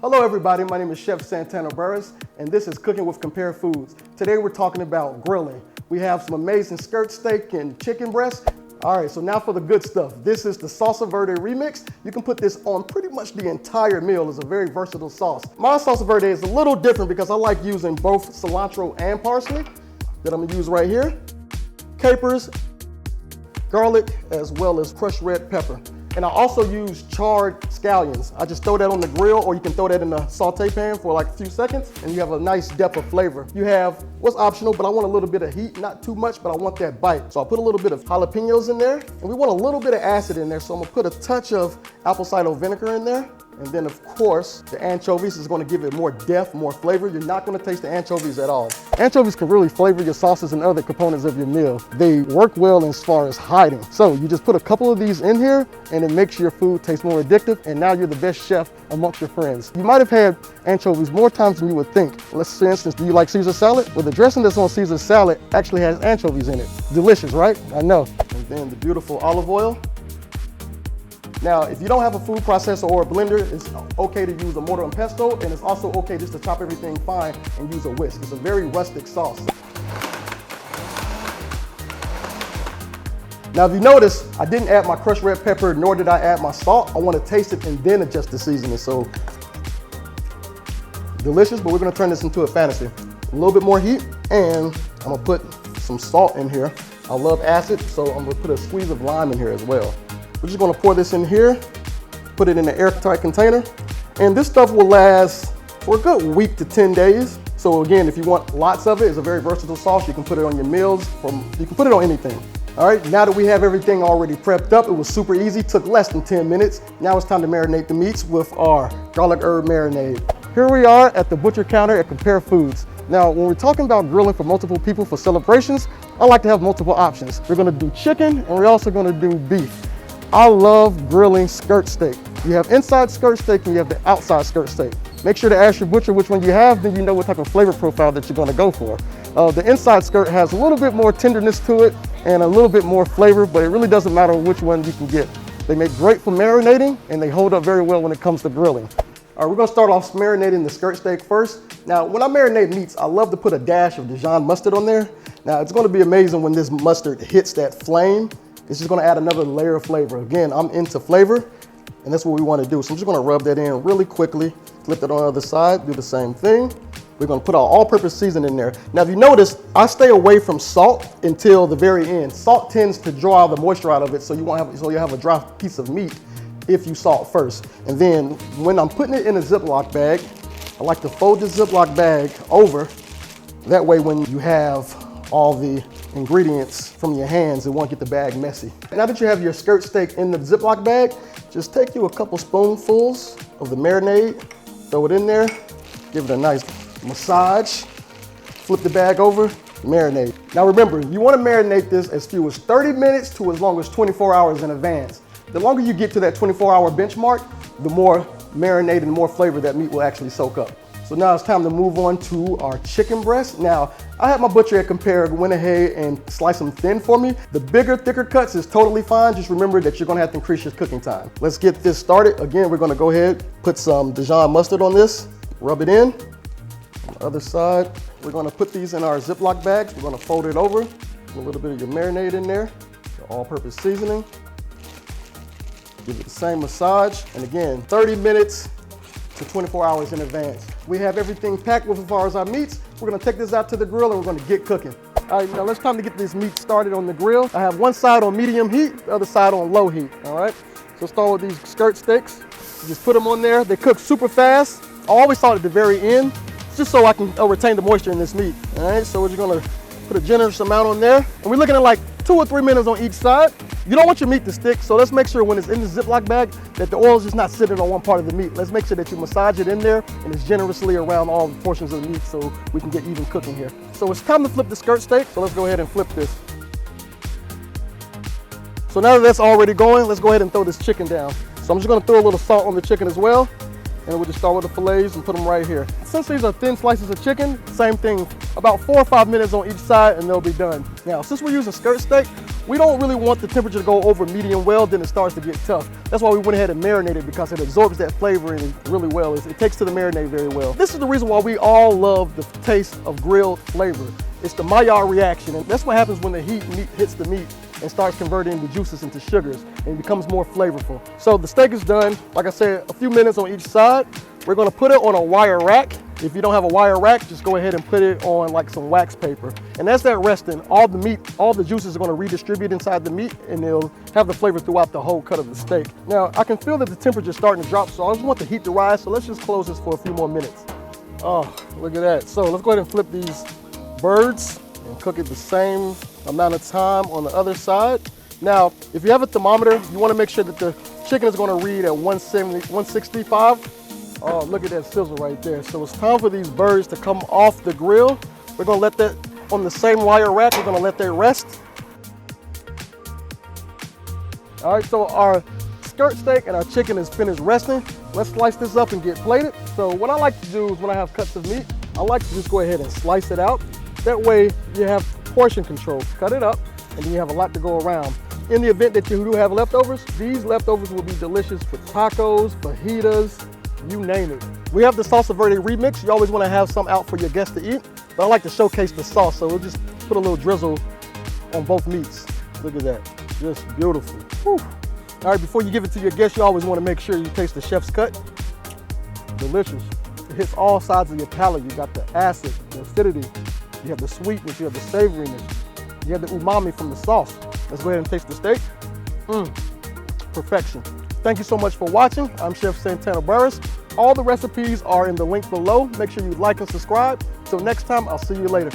Hello everybody, my name is Chef Santana Burris, and this is Cooking with Compare Foods. Today we're talking about grilling. We have some amazing skirt steak and chicken breast. All right, so now for the good stuff. This is the salsa verde remix. You can put this on pretty much the entire meal. It's a very versatile sauce. My salsa verde is a little different because I like using both cilantro and parsley that I'm gonna use right here, capers, garlic, as well as crushed red pepper. And I also use charred scallions. I just throw that on the grill, or you can throw that in the saute pan for like a few seconds, and you have a nice depth of flavor. You have what's optional, but I want a little bit of heat, not too much, but I want that bite. So I put a little bit of jalapenos in there, and we want a little bit of acid in there, so I'm gonna put a touch of apple cider vinegar in there. And then of course, the anchovies is gonna give it more depth, more flavor. You're not gonna taste the anchovies at all. Anchovies can really flavor your sauces and other components of your meal. They work well as far as hiding. So you just put a couple of these in here and it makes your food taste more addictive, and now you're the best chef amongst your friends. You might have had anchovies more times than you would think. Let's, for instance, do you like Caesar salad? Well, the dressing that's on Caesar salad actually has anchovies in it. Delicious, right? I know. And then the beautiful olive oil. Now, if you don't have a food processor or a blender, it's okay to use a mortar and pestle, and it's also okay just to chop everything fine and use a whisk. It's a very rustic sauce. Now, if you notice, I didn't add my crushed red pepper, nor did I add my salt. I want to taste it and then adjust the seasoning. So, delicious, but we're gonna turn this into a fantasy. A little bit more heat, and I'm gonna put some salt in here. I love acid, so I'm gonna put a squeeze of lime in here as well. We're just gonna pour this in here, put it in an airtight container, and this stuff will last for a good week to 10 days. So again, if you want lots of it, it's a very versatile sauce. You can put it on your meals, you can put it on anything. All right, now that we have everything already prepped up, it was super easy, took less than 10 minutes. Now it's time to marinate the meats with our garlic herb marinade. Here we are at the butcher counter at Compare Foods. Now, when we're talking about grilling for multiple people for celebrations, I like to have multiple options. We're gonna do chicken, and we're also gonna do beef. I love grilling skirt steak. You have inside skirt steak and you have the outside skirt steak. Make sure to ask your butcher which one you have, then you know what type of flavor profile that you're gonna go for. The inside skirt has a little bit more tenderness to it and a little bit more flavor, but it really doesn't matter which one you can get. They make great for marinating and they hold up very well when it comes to grilling. All right, we're gonna start off marinating the skirt steak first. Now, when I marinate meats, I love to put a dash of Dijon mustard on there. Now, it's gonna be amazing when this mustard hits that flame. It's just gonna add another layer of flavor. Again, I'm into flavor, and that's what we wanna do. So I'm just gonna rub that in really quickly, flip it on the other side, do the same thing. We're gonna put our all-purpose seasoning in there. Now, if you notice, I stay away from salt until the very end. Salt tends to draw the moisture out of it, so you'll have a dry piece of meat if you salt first. And then when I'm putting it in a Ziploc bag, I like to fold the Ziploc bag over. That way, when you have all the ingredients from your hands, it won't get the bag messy. Now that you have your skirt steak in the Ziploc bag, just take you a couple spoonfuls of the marinade, throw it in there, give it a nice massage, flip the bag over, marinate. Now remember, you want to marinate this as few as 30 minutes to as long as 24 hours in advance. The longer you get to that 24-hour benchmark, the more marinade and more flavor that meat will actually soak up. So now it's time to move on to our chicken breast. Now, I had my butcher at Compare went ahead and sliced them thin for me. The bigger, thicker cuts is totally fine. Just remember that you're gonna have to increase your cooking time. Let's get this started. Again, we're gonna go ahead, put some Dijon mustard on this, rub it in. On the other side, we're gonna put these in our Ziploc bags. We're gonna fold it over, put a little bit of your marinade in there, your all-purpose seasoning. Give it the same massage. And again, 30 minutes to 24 hours in advance. We have everything packed with as far as our meats. We're gonna take this out to the grill and we're gonna get cooking. All right, now it's time to get this meat started on the grill. I have one side on medium heat, the other side on low heat, all right? So start with these skirt steaks. You just put them on there. They cook super fast. I always start at the very end, just so I can retain the moisture in this meat, all right? So we're just gonna put a generous amount on there. And we're looking at like 2 or 3 minutes on each side. You don't want your meat to stick, so let's make sure when it's in the Ziploc bag that the oil is just not sitting on one part of the meat. Let's make sure that you massage it in there and it's generously around all the portions of the meat so we can get even cooking here. So it's time to flip the skirt steak, so let's go ahead and flip this. So now that that's already going, let's go ahead and throw this chicken down. So I'm just gonna throw a little salt on the chicken as well. And we'll just start with the fillets and put them right here. Since these are thin slices of chicken, same thing, about 4 or 5 minutes on each side and they'll be done. Now, since we're using skirt steak, we don't really want the temperature to go over medium well, then it starts to get tough. That's why we went ahead and marinated, because it absorbs that flavoring really well. It takes to the marinade very well. This is the reason why we all love the taste of grilled flavor. It's the Maillard reaction, and that's what happens when the heat hits the meat and starts converting the juices into sugars, and it becomes more flavorful. So the steak is done. Like I said, a few minutes on each side. We're gonna put it on a wire rack. If you don't have a wire rack, just go ahead and put it on like some wax paper. And as that resting, all the meat, all the juices are gonna redistribute inside the meat, and they'll have the flavor throughout the whole cut of the steak. Now, I can feel that the temperature is starting to drop, so I just want the heat to rise, so let's just close this for a few more minutes. Oh, look at that. So let's go ahead and flip these birds and cook it the same amount of time on the other side. Now, if you have a thermometer, you wanna make sure that the chicken is gonna read at 170, 165. Oh, look at that sizzle right there. So it's time for these birds to come off the grill. We're gonna let that on the same wire rack. We're gonna let that rest. All right, so our skirt steak and our chicken is finished resting. Let's slice this up and get plated. So what I like to do is when I have cuts of meat, I like to just go ahead and slice it out. That way you have portion control. Cut it up, and then you have a lot to go around. In the event that you do have leftovers, these leftovers will be delicious with tacos, fajitas, you name it. We have the salsa verde remix. You always want to have some out for your guests to eat, but I like to showcase the sauce, so we'll just put a little drizzle on both meats. Look at that, just beautiful. Whew. All right, before you give it to your guests, you always want to make sure you taste the chef's cut. Delicious. It hits all sides of your palate. You got the acid, the acidity, you have the sweetness, you have the savoriness, you have the umami from the sauce. Let's go ahead and taste the steak. Perfection. Thank you so much for watching. I'm Chef Santana Burris. All the recipes are in the link below. Make sure you like and subscribe. Till next time, I'll see you later.